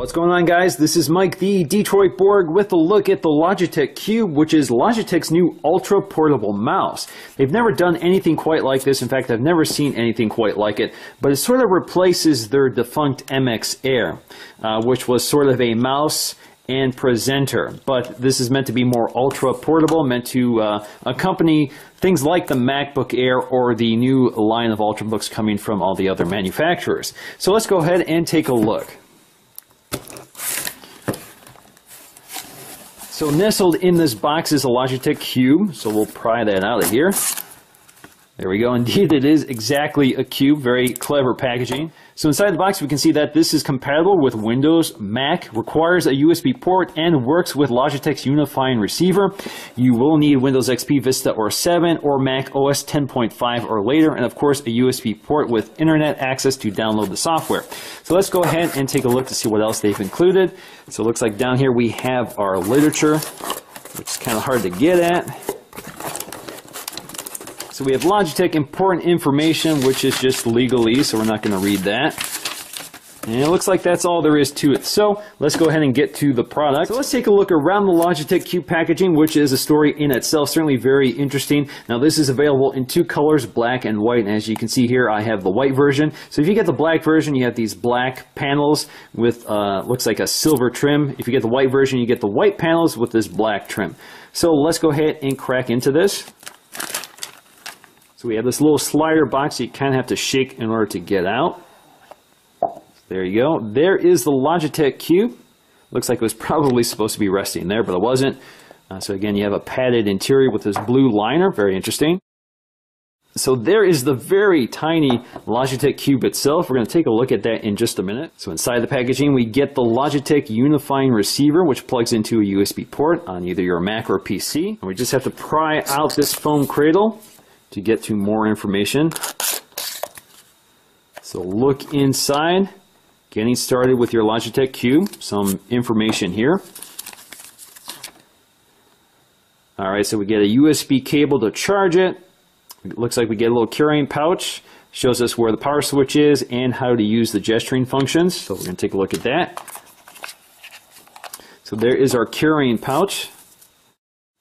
What's going on, guys? This is Mike, the Detroit Borg, with a look at the Logitech Cube, which is Logitech's new ultra portable mouse. They've never done anything quite like this. In fact, I've never seen anything quite like it, but it sort of replaces their defunct MX Air, which was sort of a mouse and presenter. But this is meant to be more ultra portable, meant to accompany things like the MacBook Air or the new line of Ultrabooks coming from all the other manufacturers. So let's go ahead and take a look. So nestled in this box is a Logitech Cube, so we'll pry that out of here. There we go. Indeed, it is exactly a cube. Very clever packaging. So inside the box, we can see that this is compatible with Windows, Mac, requires a USB port, and works with Logitech's unifying receiver. You will need Windows XP, Vista, or 7, or Mac OS 10.5 or later, and of course, a USB port with internet access to download the software. So let's go ahead and take a look to see what else they've included. So it looks like down here we have our literature, which is kind of hard to get at. So we have Logitech important information, which is just legalese, so we're not going to read that. And it looks like that's all there is to it. So let's go ahead and get to the product. So let's take a look around the Logitech Cube packaging, which is a story in itself, certainly very interesting. Now this is available in two colors, black and white. And as you can see here, I have the white version. So if you get the black version, you have these black panels with, looks like a silver trim. If you get the white version, you get the white panels with this black trim. So let's go ahead and crack into this. So we have this little slider box that you kind of have to shake in order to get out. There you go. There is the Logitech Cube. Looks like it was probably supposed to be resting there, but it wasn't. So again, you have a padded interior with this blue liner. Very interesting. So there is the very tiny Logitech Cube itself. We're going to take a look at that in just a minute. So inside the packaging, we get the Logitech unifying receiver, which plugs into a USB port on either your Mac or PC. And we just have to pry out this foam cradle to get to more information. So look inside, getting started with your Logitech Cube, some information here. Alright, so we get a USB cable to charge it. It looks like we get a little carrying pouch, shows us where the power switch is and how to use the gesturing functions. So we're going to take a look at that. So there is our carrying pouch.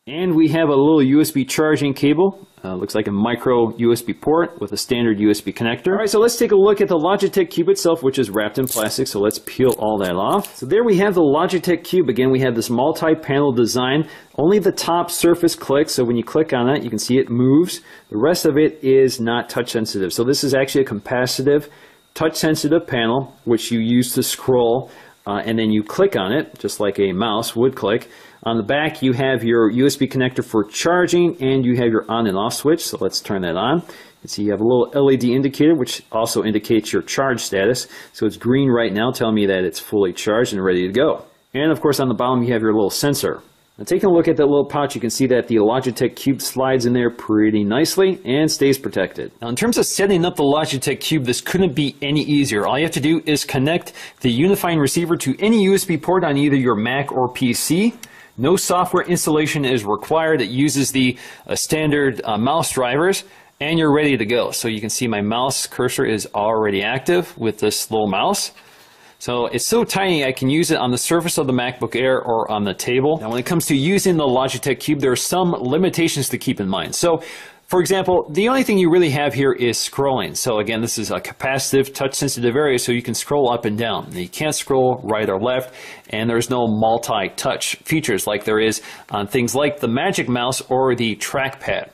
And we have a little USB charging cable. Looks like a micro USB port with a standard USB connector. All right, so let's take a look at the Logitech Cube itself, which is wrapped in plastic. So let's peel all that off. So there we have the Logitech Cube. Again, we have this multi-panel design. Only the top surface clicks. So when you click on it, you can see it moves. The rest of it is not touch sensitive. So this is actually a capacitive, touch sensitive panel, which you use to scroll. And then you click on it, just like a mouse would click. On the back, you have your USB connector for charging, and you have your on and off switch. So let's turn that on. You see you have a little LED indicator, which also indicates your charge status. So it's green right now, telling me that it's fully charged and ready to go. And of course, on the bottom, you have your little sensor. Now, taking a look at that little pouch, you can see that the Logitech Cube slides in there pretty nicely and stays protected. Now, in terms of setting up the Logitech Cube, this couldn't be any easier. All you have to do is connect the unifying receiver to any USB port on either your Mac or PC. No software installation is required. It uses the standard mouse drivers, and you're ready to go. So you can see my mouse cursor is already active with this little mouse. So it's so tiny I can use it on the surface of the MacBook Air or on the table. Now when it comes to using the Logitech Cube, there are some limitations to keep in mind. So for example, the only thing you really have here is scrolling. So again, this is a capacitive, touch-sensitive area, so you can scroll up and down. You can't scroll right or left, and there's no multi-touch features like there is on things like the Magic Mouse or the trackpad.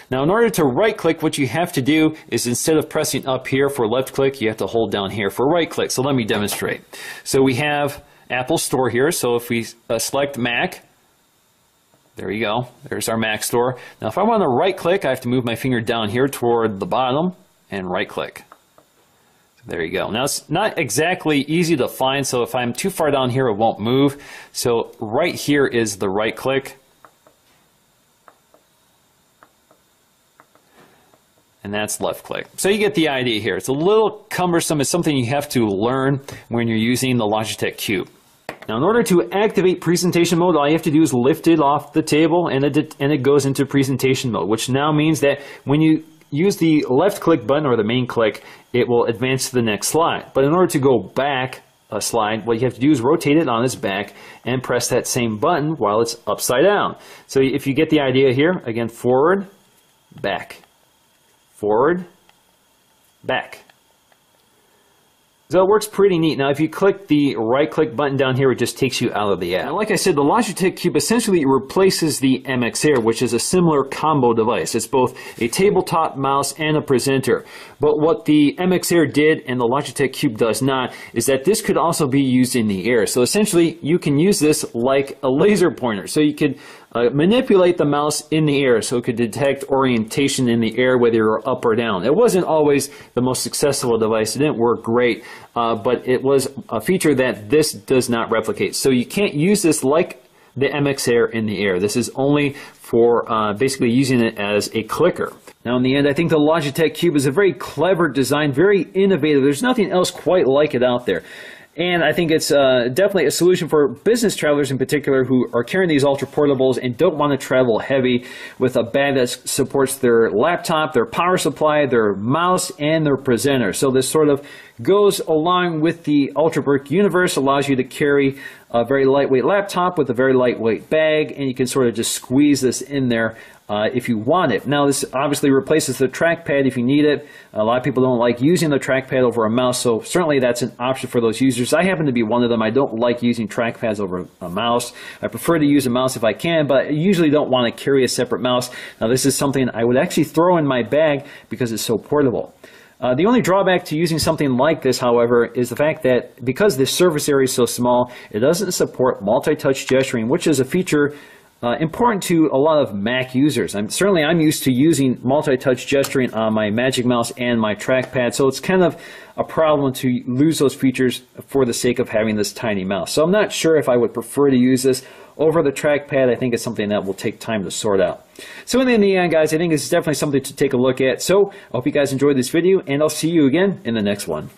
Now, in order to right-click, what you have to do is instead of pressing up here for left-click, you have to hold down here for right-click. So let me demonstrate. So we have Apple Store here. So if we select Mac, there you go. There's our Mac Store. Now, if I want to right-click, I have to move my finger down here toward the bottom and right-click. There you go. Now, it's not exactly easy to find, so if I'm too far down here, it won't move. So right here is the right-click. And that's left-click. So you get the idea here. It's a little cumbersome. It's something you have to learn when you're using the Logitech Cube. Now, in order to activate presentation mode, all you have to do is lift it off the table, and it goes into presentation mode, which now means that when you use the left click button or the main click, it will advance to the next slide. But in order to go back slide, what you have to do is rotate it on its back and press that same button while it's upside down. So if you get the idea here, again, forward, back, forward, back. So it works pretty neat. Now if you click the right click button down here, it just takes you out of the app. Now, like I said, the Logitech Cube essentially replaces the MX Air, which is a similar combo device. It's both a tabletop mouse and a presenter. But what the MX Air did and the Logitech Cube does not is that this could also be used in the air. So essentially you can use this like a laser pointer. So you could manipulate the mouse in the air so it could detect orientation in the air whether you're up or down. It wasn't always the most successful device. It didn't work great, but it was a feature that this does not replicate. So you can't use this like the MX Air in the air. This is only for basically using it as a clicker. Now in the end, I think the Logitech Cube is a very clever design, very innovative. There's nothing else quite like it out there. And I think it's definitely a solution for business travelers in particular who are carrying these ultra portables and don't want to travel heavy with a bag that supports their laptop, their power supply, their mouse, and their presenter. So this sort of goes along with the Ultrabook universe, allows you to carry a very lightweight laptop with a very lightweight bag, and you can sort of just squeeze this in there if you want it. Now this obviously replaces the trackpad if you need it. A lot of people don't like using the trackpad over a mouse, so certainly that's an option for those users. I happen to be one of them. I don't like using trackpads over a mouse. I prefer to use a mouse if I can, but I usually don't want to carry a separate mouse. Now this is something I would actually throw in my bag because it's so portable. The only drawback to using something like this, however, is the fact that because the surface area is so small, it doesn't support multi-touch gesturing, which is a feature important to a lot of Mac users. I'm used to using multi-touch gesturing on my Magic Mouse and my trackpad, so it's kind of a problem to lose those features for the sake of having this tiny mouse. So I'm not sure if I would prefer to use this over the trackpad. I think it's something that will take time to sort out. So in the end, guys, I think this is definitely something to take a look at. So I hope you guys enjoyed this video, and I'll see you again in the next one.